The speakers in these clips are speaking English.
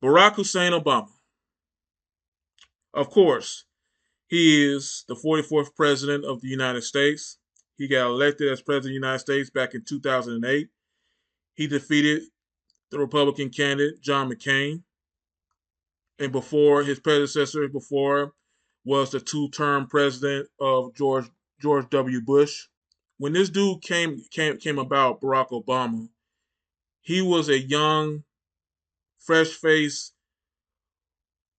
Barack Hussein Obama. Of course, he is the 44th president of the United States. He got elected as president of the United States back in 2008. He defeated the Republican candidate, John McCain. And before his predecessor, before was the two-term president of George W. Bush. When this dude came about, Barack Obama, he was a young, fresh-faced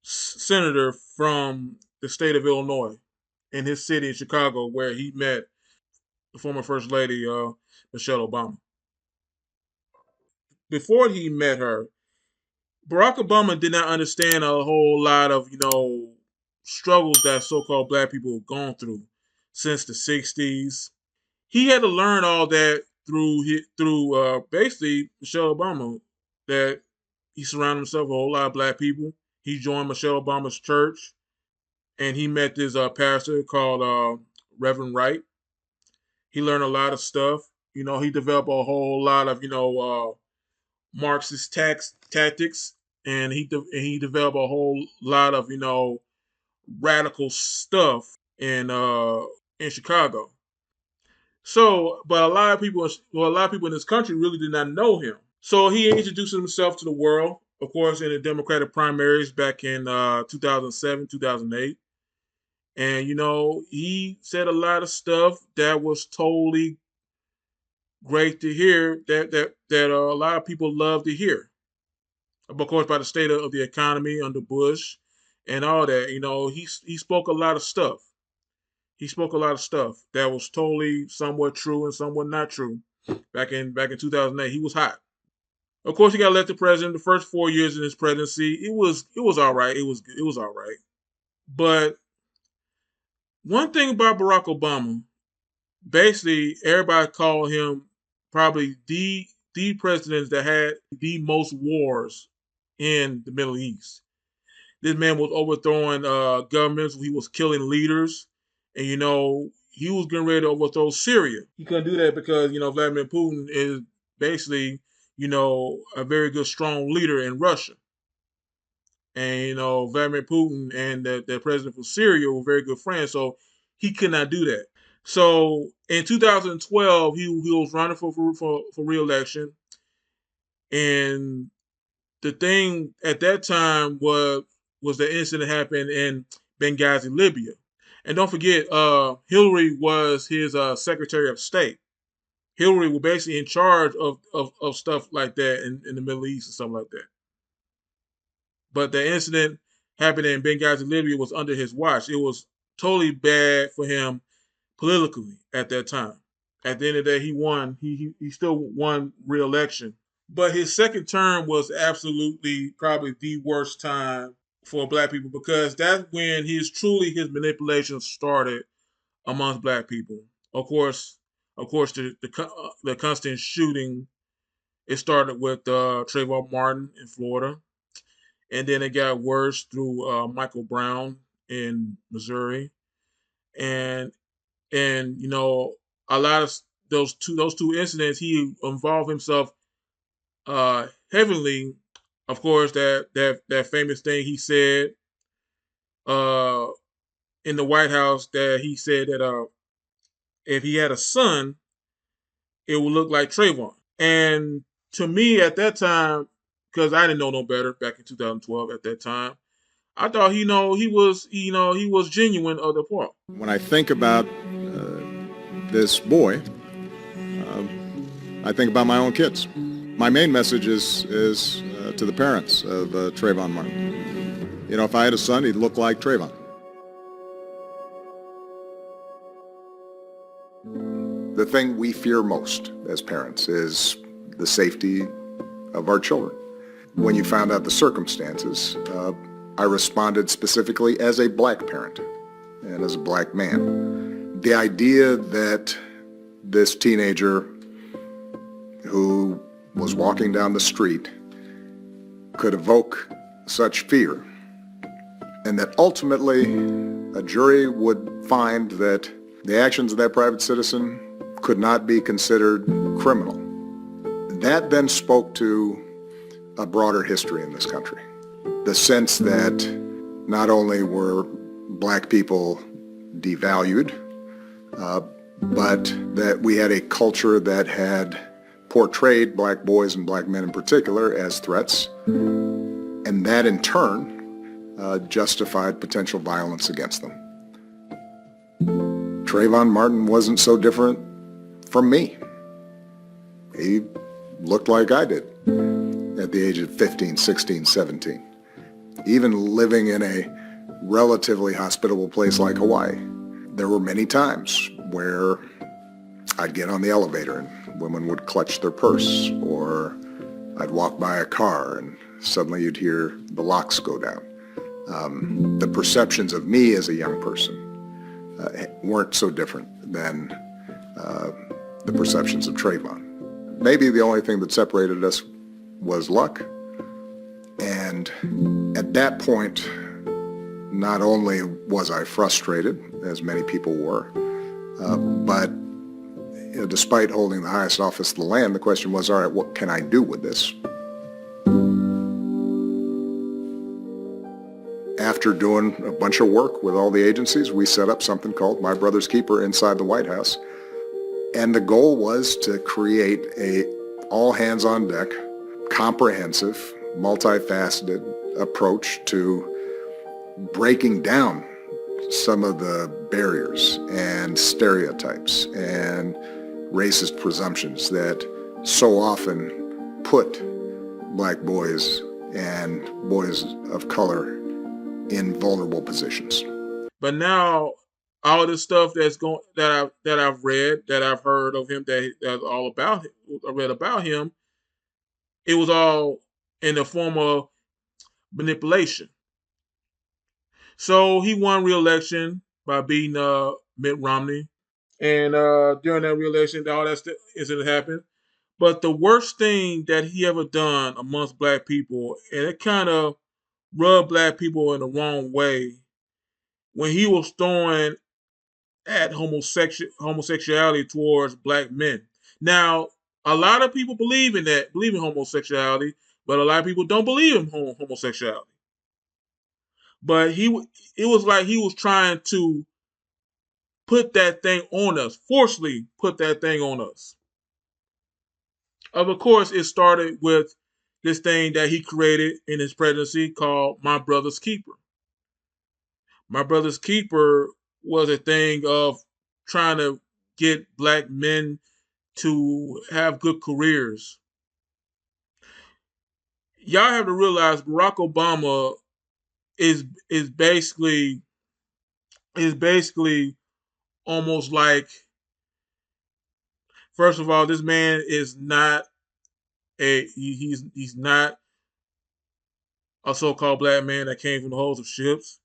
senator from the state of Illinois in his city in Chicago, where he met the former First Lady, Michelle Obama. Before he met her, Barack Obama did not understand a whole lot of, struggles that so-called black people have gone through since the 60s. He had to learn all that through basically Michelle Obama, that he surrounded himself with a whole lot of black people. He joined Michelle Obama's church, and he met this pastor called Reverend Wright. He learned a lot of stuff. He developed a whole lot of Marxist tactics, and he developed a whole lot of radical stuff in Chicago. So, but a lot of people in this country really did not know him. So he introduced himself to the world, of course, in the Democratic primaries back in 2007, 2008. And, he said a lot of stuff that was totally great to hear, that a lot of people love to hear. Of course, by the state of the economy under Bush and all that, he spoke a lot of stuff. He spoke a lot of stuff that was totally somewhat true and somewhat not true. Back in 2008, he was hot. Of course, he got elected president. The first 4 years in his presidency, it was all right. It was all right. But one thing about Barack Obama, basically, everybody called him probably the president that had the most wars in the Middle East. This man was overthrowing governments. He was killing leaders. And, he was getting ready to overthrow Syria. He couldn't do that because, Vladimir Putin is basically, a very good, strong leader in Russia. And, Vladimir Putin and the president of Syria were very good friends. So he could not do that. So in 2012, he was running for re-election. And the thing at that time was the incident that happened in Benghazi, Libya. And don't forget, Hillary was his Secretary of State. Hillary was basically in charge of stuff like that in the Middle East and stuff like that. But the incident happened in Benghazi, Libya was under his watch. It was totally bad for him politically at that time. At the end of the day, he won. He still won re-election. But his second term was absolutely probably the worst time for black people, because that's when his manipulation started amongst black people. Of course, the constant shooting. It started with Trayvon Martin in Florida, and then it got worse through Michael Brown in Missouri, and a lot of those two incidents, he involved himself heavily. Of course, that famous thing he said in the White House, that he said that if he had a son, it would look like Trayvon. And to me at that time, because I didn't know no better back in 2012 at that time, I thought he was genuine of the part. When I think about this boy, I think about my own kids. My main message is to the parents of Trayvon Martin. If I had a son, he'd look like Trayvon. The thing we fear most as parents is the safety of our children. When you found out the circumstances, I responded specifically as a black parent and as a black man. The idea that this teenager who was walking down the street could evoke such fear, and that ultimately a jury would find that the actions of that private citizen could not be considered criminal. That then spoke to a broader history in this country. the sense that not only were black people devalued, but that we had a culture that had portrayed black boys and black men in particular as threats, and that in turn justified potential violence against them. Trayvon Martin wasn't so different from me. He looked like I did at the age of 15, 16, 17. Even living in a relatively hospitable place like Hawaii, there were many times where I'd get on the elevator and women would clutch their purse, or I'd walk by a car and suddenly you'd hear the locks go down. The perceptions of me as a young person weren't so different than the perceptions of Trayvon. Maybe the only thing that separated us was luck. And at that point, not only was I frustrated, as many people were, but despite holding the highest office of the land, the question was, all right, what can I do with this? After doing a bunch of work with all the agencies, we set up something called My Brother's Keeper inside the White House. And the goal was to create a all-hands-on-deck, comprehensive, multifaceted approach to breaking down some of the barriers and stereotypes and racist presumptions that so often put black boys and boys of color in vulnerable positions. But now, all the stuff that I've read, that I've heard of him, that's all about him, I read about him, it was all in the form of manipulation. So he won re-election by beating Mitt Romney, and during that re-election, all that incident happened. But the worst thing that he ever done amongst black people, and it kind of rubbed black people in the wrong way, when he was throwing at homosexuality towards black men. Now, a lot of people believe in homosexuality, but a lot of people don't believe in homosexuality. But it was like he was trying to put that thing on us, forcefully put that thing on us. Of course, it started with this thing that he created in his presidency called My Brother's Keeper. My Brother's Keeper was a thing of trying to get black men to have good careers. Y'all have to realize Barack Obama is is basically is basically almost like, first of all, this man is not he's not a so-called black man that came from the hulls of ships.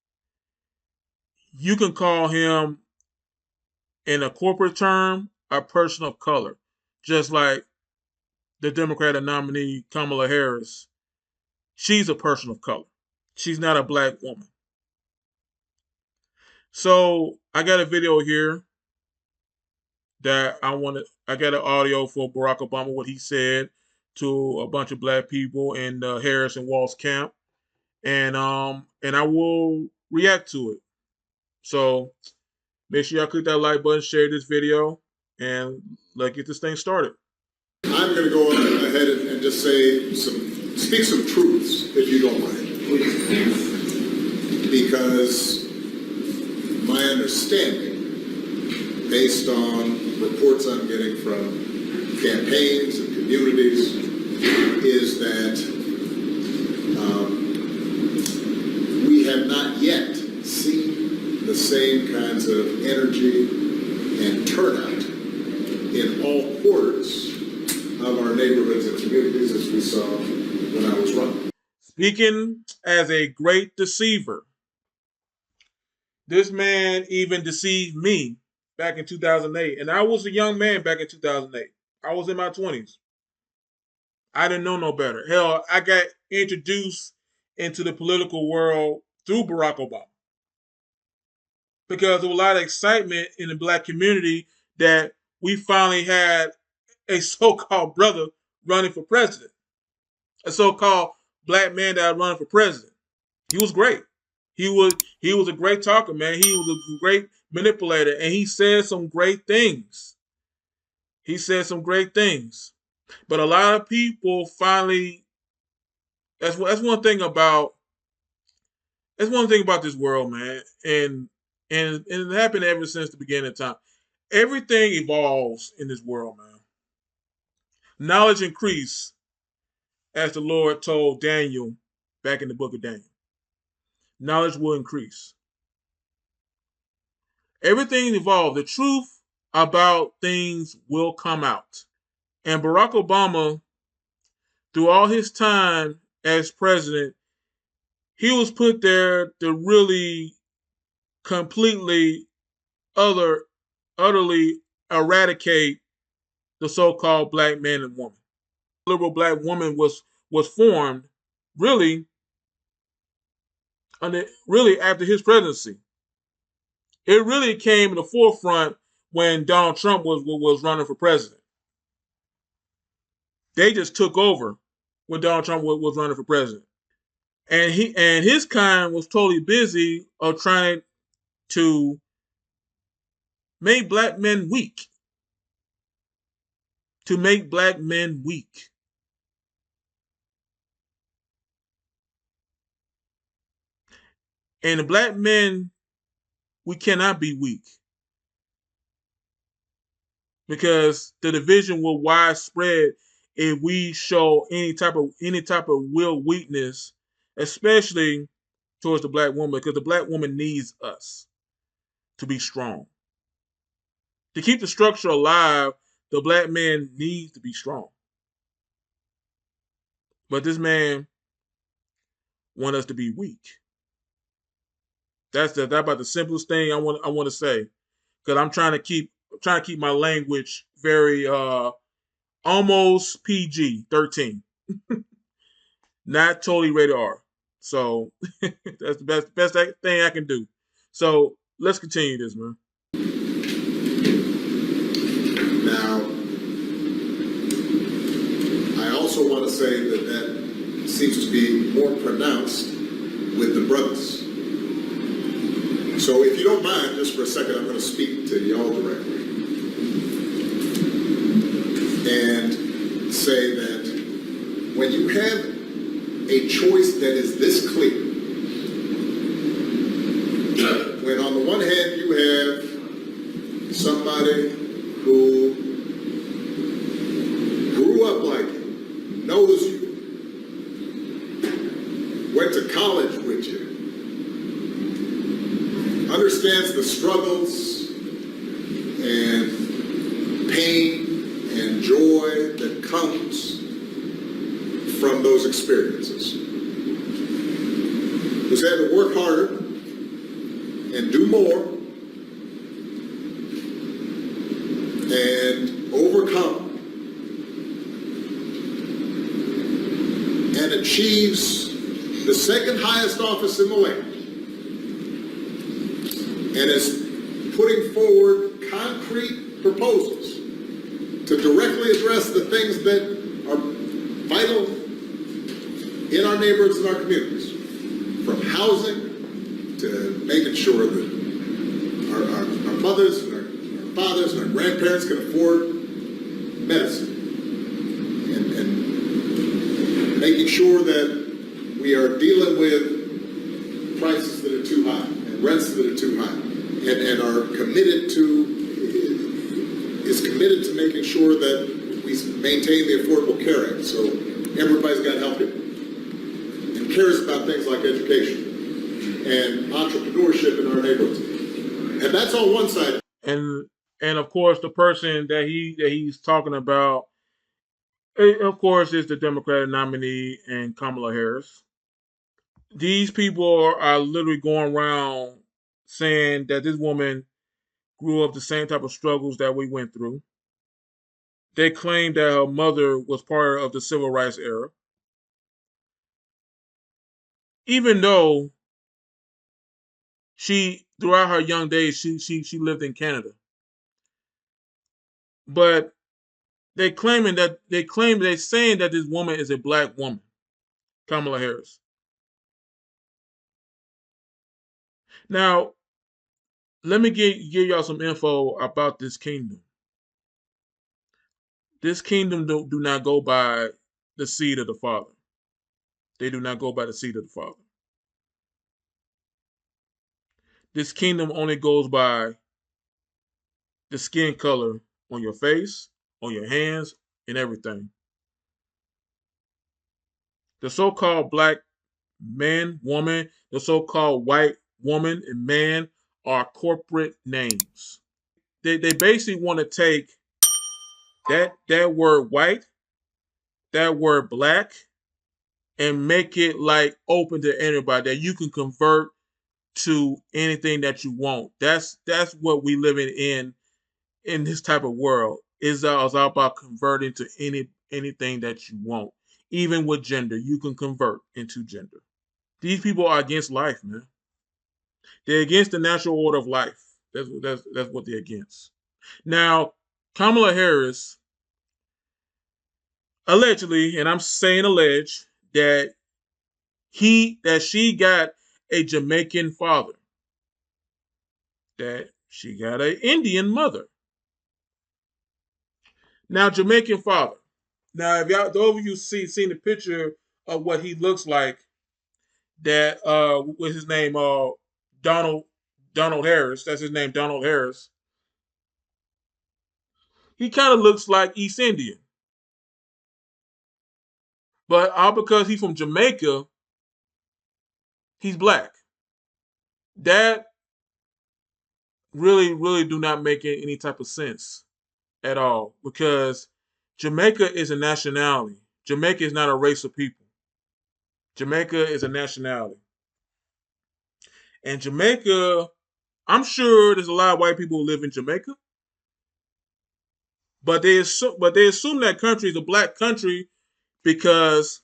You can call him, in a corporate term, a person of color, just like the Democratic nominee Kamala Harris. She's a person of color. She's not a black woman. So I got a video here that I got an audio for Barack Obama, what he said to a bunch of black people in the Harris and Walz camp, and I will react to it. So make sure y'all click that like button, share this video, and let's get this thing started. I'm going to go ahead and just speak some truths, if you don't mind. Because my understanding, based on reports I'm getting from campaigns and communities, is that we have not yet seen the same kinds of energy and turnout in all quarters of our neighborhoods and communities as we saw when I was running. Speaking as a great deceiver, this man even deceived me back in 2008. And I was a young man back in 2008. I was in my 20s. I didn't know no better. Hell, I got introduced into the political world through Barack Obama, because there was a lot of excitement in the black community that we finally had a so-called brother running for president, a so-called black man that was running for president. He was great. He was a great talker, man. He was a great manipulator, and he said some great things. He said some great things. But a lot of people finally that's one thing about this world, man. And it happened ever since the beginning of time. Everything evolves in this world, man. Knowledge increase, as the Lord told Daniel back in the book of Daniel. Knowledge will increase. Everything evolves. The truth about things will come out. And Barack Obama, through all his time as president, he was put there to really completely other utterly eradicate the so-called black man and woman. Liberal black woman was formed really really after his presidency. It really came in the forefront when Donald Trump was running for president. They just took over when Donald Trump was running for president. And his kind was totally busy of trying to make black men weak. To make black men weak. And the black men, we cannot be weak because the division will widespread if we show any type of will weakness, especially towards the black woman, because the black woman needs us to be strong. To keep the structure alive, the black man needs to be strong. But this man wants us to be weak. That's about the simplest thing I want to say, because I'm trying to keep my language very almost PG-13, not totally rated R. So that's the best thing I can do. So let's continue this, man. Now, I also want to say that seems to be more pronounced with the brothers. So if you don't mind, just for a second, I'm going to speak to y'all directly and say that when you have a choice that is this clear, when on the one hand you have somebody who grew up like you, knows you, went to college with you, understands the struggles and pain and joy that comes from those experiences, who's had to work harder and do more and overcome and achieves the second highest office in the land and is putting forward concrete proposals to directly address the things that are vital in our neighborhoods and our communities, from housing to making sure that our mothers and our fathers and our grandparents can afford medicine, and making sure that we are dealing with prices that are too high and rents that are too high, and are committed to making sure that we maintain the Affordable Care Act, so everybody's got health care, and cares about things like education and entrepreneurship in our neighborhoods. And that's on one side. And of course, the person that he's talking about, of course, is the Democratic nominee and Kamala Harris. These people are literally going around saying that this woman grew up the same type of struggles that we went through. They claim that her mother was part of the civil rights era, even though she, throughout her young days, she lived in Canada. But they're saying that this woman is a black woman, Kamala Harris. Now, let me give y'all some info about this kingdom. This kingdom do not go by the seed of the Father. They do not go by the seed of the Father. This kingdom only goes by the skin color on your face, on your hands, and everything. The so-called black man, woman, the so-called white woman and man are corporate names. They basically want to take that word white, that word black, and make it like open to anybody that you can convert to anything that you want. That's what we living in this type of world. It's all about converting to anything that you want. Even with gender, you can convert into gender. These people are against life, man. They're against the natural order of life. That's what they're against. Now, Kamala Harris allegedly, and I'm saying alleged, that she got a Jamaican father, that she got an Indian mother. Now, Jamaican father. Now, if y'all, those of you seen the picture of what he looks like, that with his name Donald Donald Harris. That's his name, Donald Harris. He kind of looks like East Indian, but all because he's from Jamaica, he's black. That really do not make any type of sense at all because Jamaica is a nationality. Jamaica is not a race of people. Jamaica is a nationality. And Jamaica, I'm sure there's a lot of white people who live in Jamaica, but they assume that country is a black country because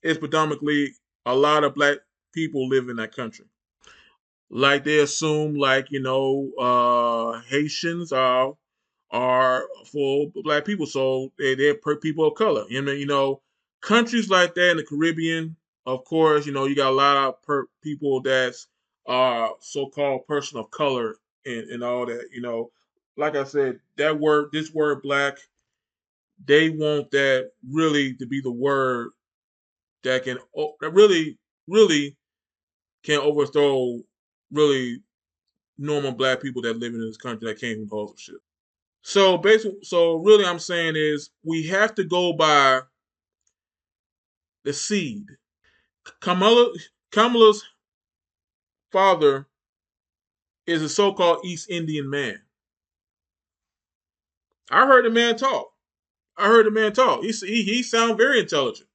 it's predominantly a lot of black people live in that country. Like they assume, like Haitians are for black people, so they're per people of color. Countries like that in the Caribbean, of course, you got a lot of people that's so-called person of color and all that. Like I said, this word black, they want that really to be the word that really can overthrow really normal black people that live in this country that came from hustle shit. So really, I'm saying is we have to go by the seed. Kamala Kamala's father is a so-called East Indian man. I heard the man talk. I heard the man talk. He sound very intelligent.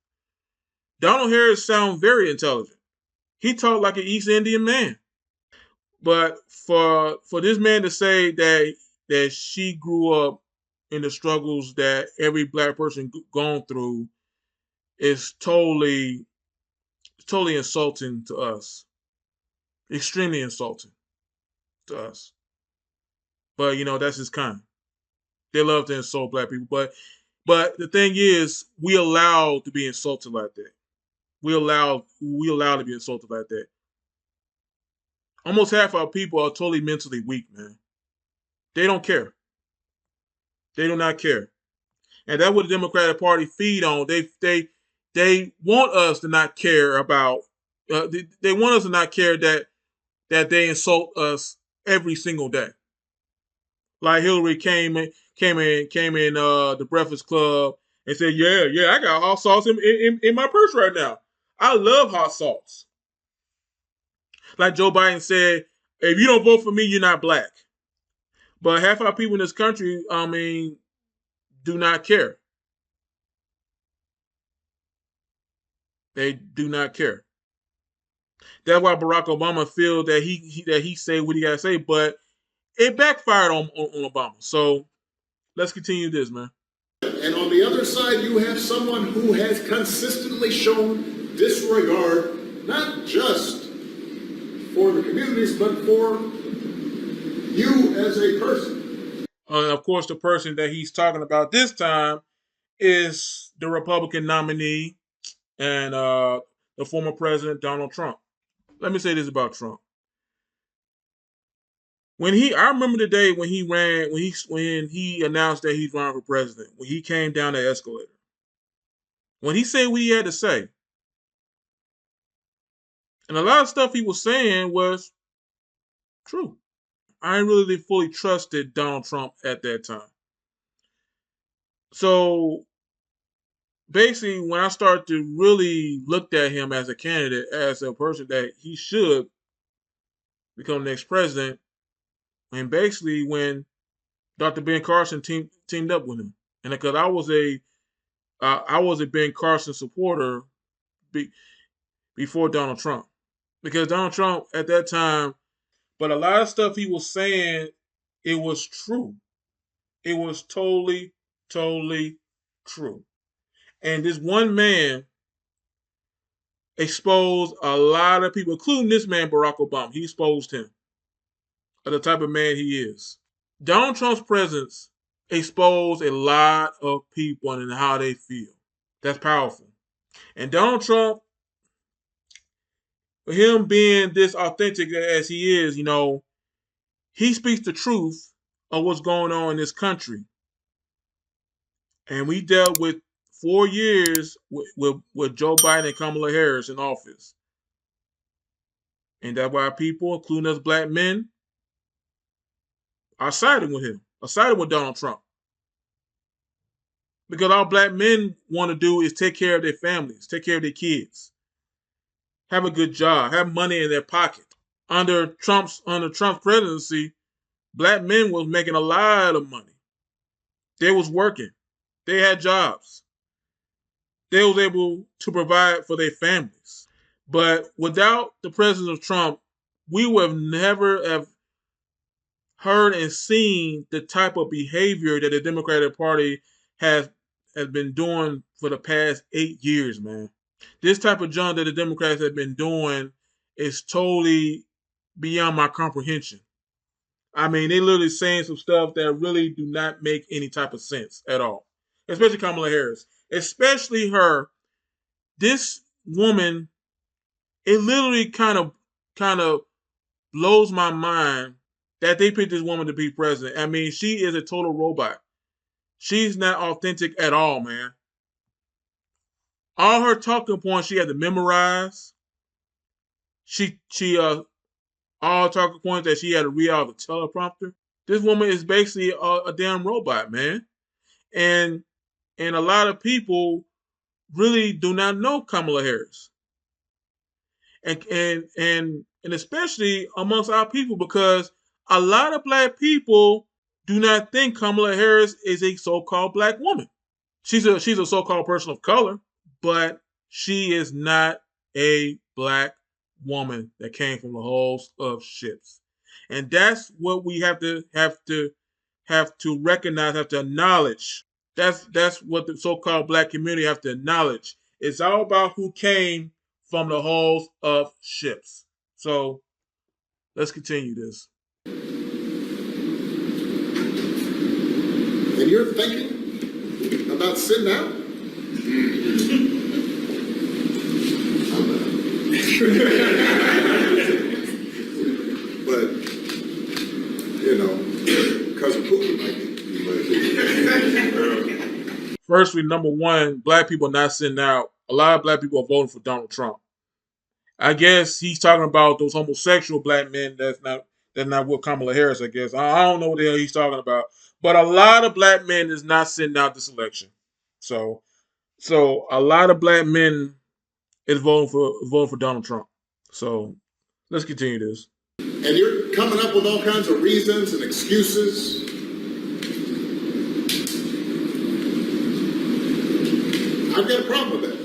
Donald Harris sound very intelligent. He talked like an East Indian man. But for this man to say that she grew up in the struggles that every black person gone through is totally insulting to us. Extremely insulting to us. But that's his kind. They love to insult black people. But the thing is, we allow to be insulted like that. We allow to be insulted like that. Almost half our people are totally mentally weak, man. They don't care. They do not care. And that's what the Democratic Party feed on. They want us to not care about. They want us to not care that they insult us every single day. Like Hillary came in the Breakfast Club and said, "Yeah, I got hot sauce in my purse right now. I love hot sauce." Like Joe Biden said, "If you don't vote for me, you're not black." But half our people in this country, I mean, do not care. They do not care. That's why Barack Obama feel that he say what he gotta say, but it backfired on Obama. So let's continue this, man. And on the other side, you have someone who has consistently shown disregard, not just for the communities, but for you as a person. Of course, the person that he's talking about this time is the Republican nominee and the former president Donald Trump. Let me say this about Trump. I remember the day when he ran, when he announced that he's running for president, when he came down the escalator, when he said what he had to say, and a lot of stuff he was saying was true. I ain't really fully trusted Donald Trump at that time. So basically, when I started to really look at him as a candidate, as a person that he should become the next president, and basically when Dr. Ben Carson teamed up with him, and because I was a Ben Carson supporter be, before Donald Trump, because Donald Trump at that time, but a lot of stuff he was saying, it was true. It was totally, totally true. And this one man exposed a lot of people, including this man, Barack Obama. He exposed him of the type of man he is. Donald Trump's presence exposed a lot of people and how they feel. That's powerful. And Donald Trump, for him being this authentic as he is, he speaks the truth of what's going on in this country. And we dealt with 4 years with Joe Biden and Kamala Harris in office. And that's why people, including us black men, are siding with him, are siding with Donald Trump. Because all black men want to do is take care of their families, take care of their kids, have a good job, have money in their pocket. Under Trump's presidency, black men was making a lot of money. They was working. They had jobs. They was able to provide for their families. But without the presence of Trump, we would have never have heard and seen the type of behavior that the Democratic Party has been doing for the past 8 years, man. This type of junk that the Democrats have been doing is totally beyond my comprehension. I mean, they literally saying some stuff that really do not make any type of sense at all. Especially Kamala Harris. Especially her. This woman, it literally kind of blows my mind that they picked this woman to be president. I mean, she is a total robot. She's not authentic at all, man. All her talking points she had to memorize. She all talking points that she had to read out of the teleprompter. This woman is basically a damn robot, man. And a lot of people really do not know Kamala Harris. And especially amongst our people, because a lot of black people do not think Kamala Harris is a so-called black woman. She's a so-called person of color, but she is not a black woman that came from the hulls of ships. And that's what we have to recognize, have to acknowledge. That's what the so-called black community have to acknowledge. It's all about who came from the hulls of ships. So let's continue this. And you're thinking about sitting out? But, Cousin Pookie might be. Firstly, number one, black people are not sitting out. A lot of black people are voting for Donald Trump. I guess he's talking about those homosexual black men that's not with Kamala Harris, I guess. I don't know what the hell he's talking about. But a lot of black men is not sitting out this election. So a lot of black men is voting for Donald Trump. So let's continue this. And you're coming up with all kinds of reasons and excuses. I've got a problem with that.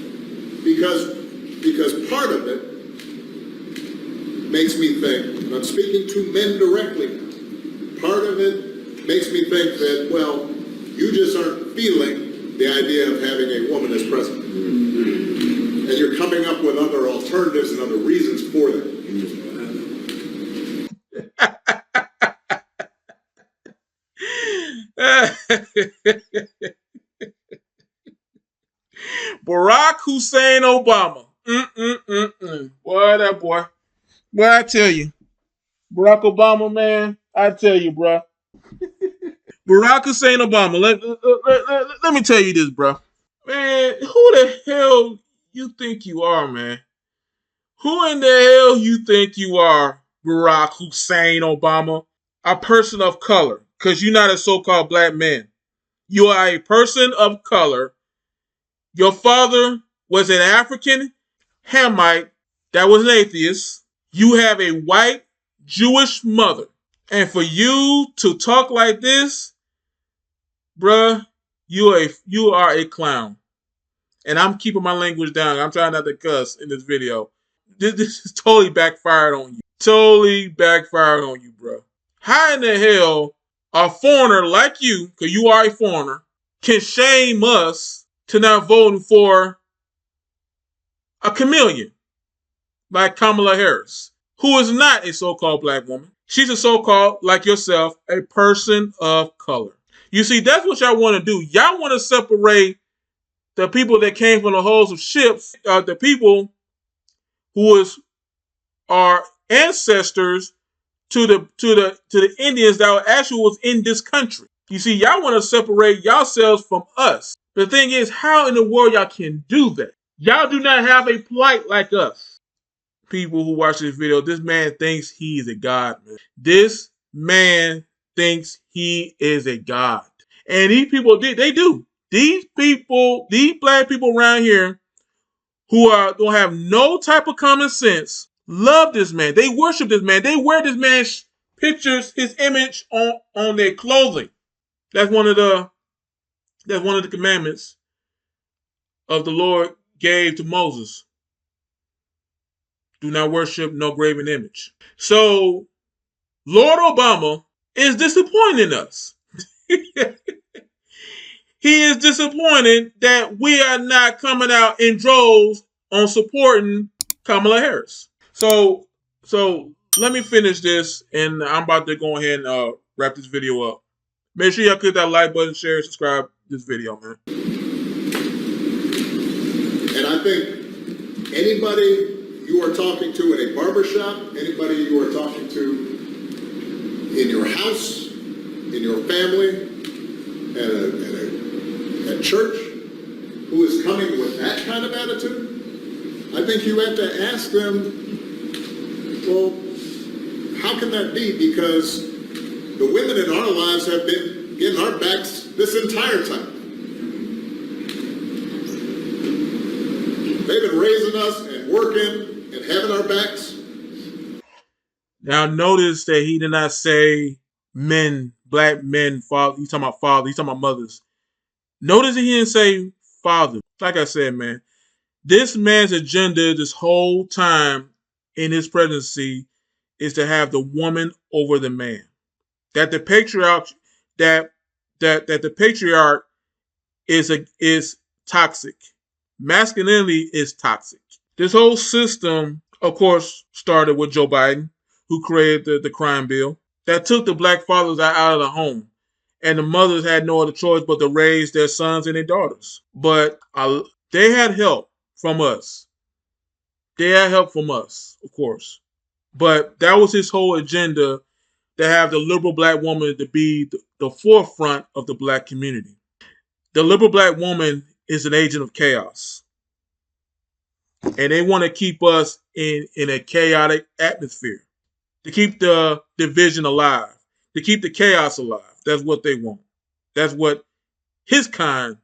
Because part of it makes me think, and I'm speaking to men directly now, part of it makes me think that, well, you just aren't feeling the idea of having a woman as president. Mm-hmm. And you're coming up with other alternatives and other reasons for that. Barack Hussein Obama. Boy, that boy. Boy, I tell you, Barack Obama, man, I tell you, bro. Barack Hussein Obama. Let me tell you this, bro. Man, who the hell you think you are, man? Who in the hell you think you are, Barack Hussein Obama? A person of color. Because you're not a so-called black man. You are a person of color. Your father was an African Hamite that was an atheist. You have a white Jewish mother. And for you to talk like this, bruh, you are a clown. And I'm keeping my language down. I'm trying not to cuss in this video. This is totally backfired on you. Totally backfired on you, bro. How in the hell a foreigner like you, because you are a foreigner, can shame us to not voting for a chameleon like Kamala Harris, who is not a so-called black woman? She's a so-called, like yourself, a person of color. You see, that's what y'all want to do. Y'all want to separate the people that came from the hulls of ships, the people who is our ancestors to the Indians that actually was in this country. You see, y'all want to separate yourselves from us. The thing is, how in the world y'all can do that? Y'all do not have a plight like us. People who watch this video, this man thinks he is a god, man. This man thinks he is a god. And these people, they do. These people, these black people around here who don't have no type of common sense, love this man. They worship this man. They wear this man's pictures, his image on their clothing. That's one of the commandments of the Lord gave to Moses. Do not worship no graven image. So Lord Obama is disappointing us. He is disappointed that we are not coming out in droves on supporting Kamala Harris. So let me finish this, and I'm about to go ahead and wrap this video up. Make sure y'all click that like button, share, and subscribe to this video, man. And I think anybody you are talking to in a barbershop, anybody you are talking to in your house, in your family, at church, who is coming with that kind of attitude, I think you have to ask them, well, how can that be? Because the women in our lives have been getting our backs this entire time. They've been raising us and working and having our backs. Now notice that he did not say men, black men, father. He's talking about father. He's talking about mothers. Notice that he didn't say father. Like I said, man, this man's agenda this whole time in his presidency is to have the woman over the man. That the patriarch that the patriarch is toxic. Masculinity is toxic. This whole system, of course, started with Joe Biden, who created the crime bill that took the black fathers out of the home. And the mothers had no other choice but to raise their sons and their daughters. But they had help from us. They had help from us, of course. But that was his whole agenda, to have the liberal black woman to be the forefront of the black community. The liberal black woman is an agent of chaos. And they want to keep us in a chaotic atmosphere, to keep the division alive, to keep the chaos alive. That's what they want. That's what his kind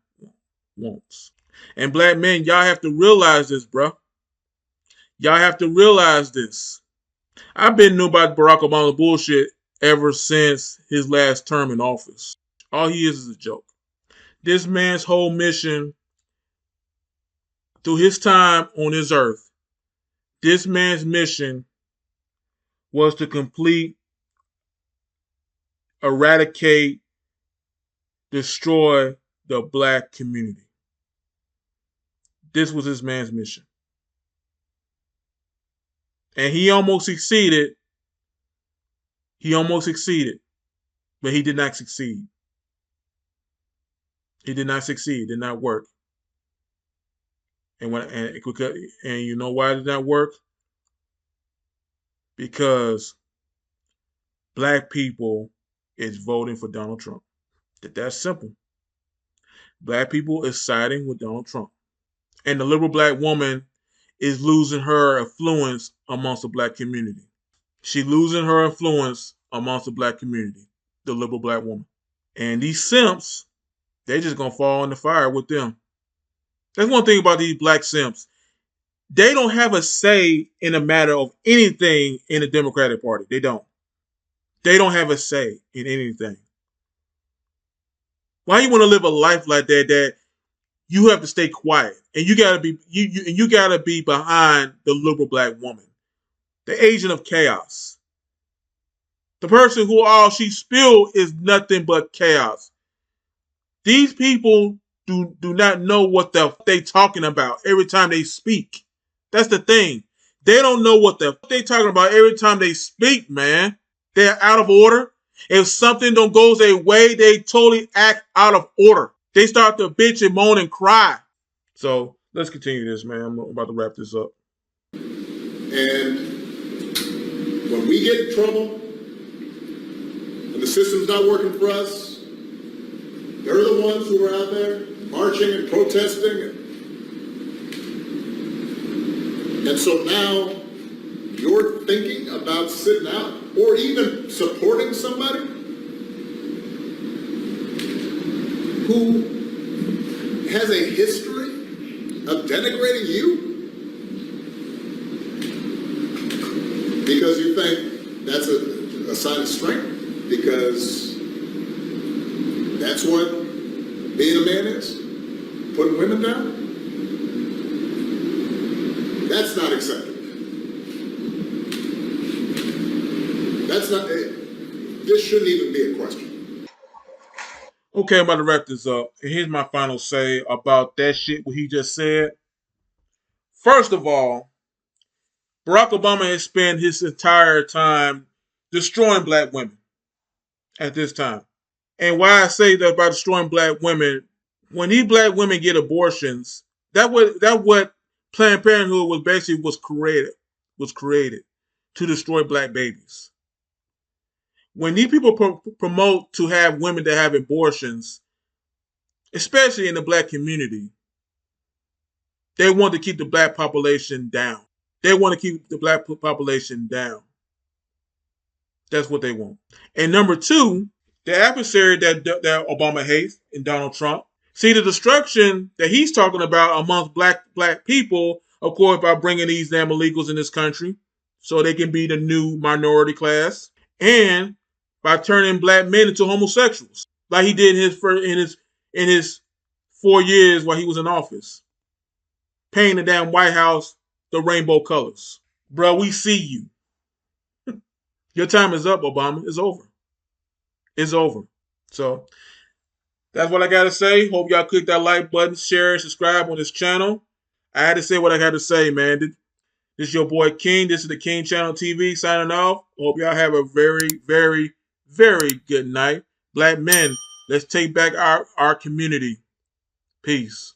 wants. And black men, y'all have to realize this, bro. Y'all have to realize this. I've been knew about Barack Obama bullshit ever since his last term in office. All he is a joke. This man's whole mission through his time on this earth, this man's mission was to eradicate, destroy the black community. This was this man's mission. And he almost succeeded. He almost succeeded, but he did not succeed. He did not succeed. It did not work. And you know why it did not work? Because black people is voting for Donald Trump. That's simple. Black people is siding with Donald Trump. And the liberal black woman is losing her influence amongst the black community. She losing her influence amongst the black community, the liberal black woman. And these simps, they just gonna fall in the fire with them. That's one thing about these black simps. They don't have a say in a matter of anything in the Democratic Party. They don't. They don't have a say in anything. Why you want to live a life like that you have to stay quiet and you gotta be you gotta be behind the liberal black woman, the agent of chaos, the person who all she spilled is nothing but chaos. These people do not know what they talking about every time they speak. That's the thing. They don't know what they talking about every time they speak, man. They're out of order. If something don't go their way, they totally act out of order. They start to bitch and moan and cry. So let's continue this, man. I'm about to wrap this up. And when we get in trouble, when the system's not working for us, they're the ones who are out there marching and protesting. And so now you're thinking about sitting out or even supporting somebody who has a history of denigrating you because you think that's a sign of strength, because that's what being a man is, putting women down. That's not acceptable. That's not, this shouldn't even be a question. Okay, I'm about to wrap this up. And here's my final say about that shit what he just said. First of all, Barack Obama has spent his entire time destroying black women at this time. And why I say that about destroying black women, when these black women get abortions, that what Planned Parenthood was created to destroy black babies. When these people promote to have women to have abortions, especially in the black community, they want to keep the black population down. They want to keep the black population down. That's what they want. And number two, the adversary that Obama hates in Donald Trump. See the destruction that he's talking about amongst black people, of course, by bringing these damn illegals in this country, so they can be the new minority class, and by turning black men into homosexuals, like he did in his 4 years while he was in office, painting the damn White House the rainbow colors. Bro, we see you. Your time is up, Obama. It's over. It's over. So that's what I got to say. Hope y'all click that like button, share, and subscribe on this channel. I had to say what I had to say, man. This is your boy King. This is the King Channel TV signing off. Hope y'all have a very, very, very good night. Black men, let's take back our community. Peace.